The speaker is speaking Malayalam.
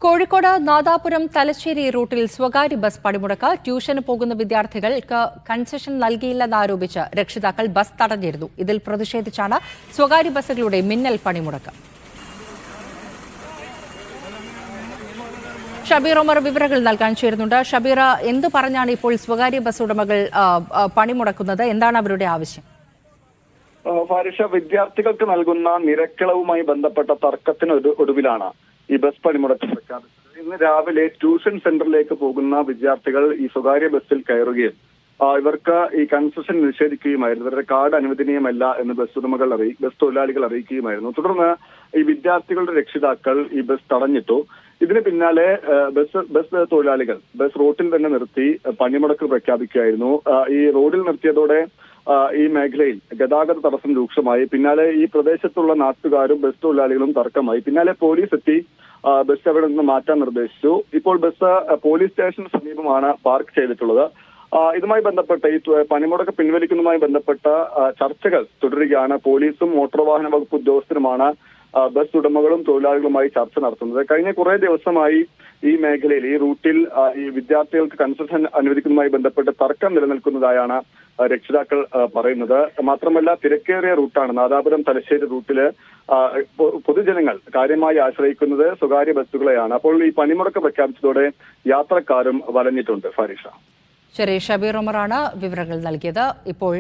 കോഴിക്കോട് നാദാപുരം തലശ്ശേരി റൂട്ടിൽ സ്വകാര്യ ബസ് പണിമുടക്ക്. ട്യൂഷന് പോകുന്ന വിദ്യാർത്ഥികൾക്ക് കൺസെഷൻ നൽകിയില്ലെന്നാരോപിച്ച് രക്ഷിതാക്കൾ ബസ് തടഞ്ഞിരുന്നു. ഇതിൽ പ്രതിഷേധിച്ചാണ് സ്വകാര്യ ബസ്സുകളുടെ മിന്നൽ പണിമുടക്ക്. ഷബീർ ഉമർ വിവരങ്ങൾ നൽകാൻ ചേരുന്നുണ്ട്. ഷബീർ, എന്ത് പറഞ്ഞാണ് ഇപ്പോൾ സ്വകാര്യ ബസ് ഉടമകൾ പണിമുടക്കുന്നത്? എന്താണ് അവരുടെ ആവശ്യം? ഫാരിഷ, വിദ്യാർത്ഥികൾക്ക് നൽകുന്ന നിരക്കളവുമായി ബന്ധപ്പെട്ട തർക്കത്തിന് ഒടുവിലാണ് ഈ ബസ് പണിമുടക്ക് പ്രഖ്യാപിച്ചത്. ഇന്ന് രാവിലെ ട്യൂഷൻ സെന്ററിലേക്ക് പോകുന്ന വിദ്യാർത്ഥികൾ ഈ സ്വകാര്യ ബസ്സിൽ കയറുകയും ഇവർക്ക് ഈ കൺസെഷൻ നിഷേധിക്കുകയുമായിരുന്നു. ഇവരുടെ കാർഡ് അനുവദനീയമല്ല എന്ന് ബസ് തൊഴിലാളികൾ അറിയിക്കുകയുമായിരുന്നു. തുടർന്ന് ഈ വിദ്യാർത്ഥികളുടെ രക്ഷിതാക്കൾ ഈ ബസ് തടഞ്ഞിട്ടു. ഇതിന് പിന്നാലെ ബസ് തൊഴിലാളികൾ ബസ് റോട്ടിൽ തന്നെ നിർത്തി പണിമുടക്ക് പ്രഖ്യാപിക്കുകയായിരുന്നു. ഈ റോഡിൽ നിർത്തിയതോടെ ഈ മേഖലയിൽ ഗതാഗത തടസ്സം രൂക്ഷമായി. പിന്നാലെ ഈ പ്രദേശത്തുള്ള നാട്ടുകാരും ബസ് തൊഴിലാളികളും തർക്കമായി. പിന്നാലെ പോലീസ് എത്തി ബസ് അവിടെ നിന്ന് മാറ്റാൻ നിർദ്ദേശിച്ചു. ഇപ്പോൾ ബസ് പോലീസ് സ്റ്റേഷന് സമീപമാണ് പാർക്ക് ചെയ്തിട്ടുള്ളത്. ഇതുമായി ബന്ധപ്പെട്ട ഈ പണിമുടക്ക് പിൻവലിക്കുന്നതുമായി ബന്ധപ്പെട്ട ചർച്ചകൾ തുടരുകയാണ്. പോലീസും മോട്ടോർ വാഹന വകുപ്പ് ഉദ്യോഗസ്ഥരുമാണ് ബസ് ഉടമകളും തൊഴിലാളികളുമായി ചർച്ച നടത്തുന്നത്. കഴിഞ്ഞ കുറെ ദിവസമായി ഈ മേഖലയിൽ ഈ റൂട്ടിൽ ഈ വിദ്യാർത്ഥികൾക്ക് കൺസെഷൻ അനുവദിക്കുന്നതുമായി ബന്ധപ്പെട്ട് തർക്കം നിലനിൽക്കുന്നതായാണ് രക്ഷിതാക്കൾ പറയുന്നത്. മാത്രമല്ല, തിരക്കേറിയ റൂട്ടാണ് നാദാപുരം തലശ്ശേരി റൂട്ടില്. പൊതുജനങ്ങൾ കാര്യമായി ആശ്രയിക്കുന്നത് സ്വകാര്യ ബസ്സുകളെയാണ്. അപ്പോൾ ഈ പണിമുടക്ക് പ്രഖ്യാപിച്ചതോടെ യാത്രക്കാരും വലഞ്ഞിട്ടുണ്ട്. ഫാരിഷ. ശരി, ഷബീർ ഉമറാണ് വിവരങ്ങൾ നൽകിയത്. ഇപ്പോൾ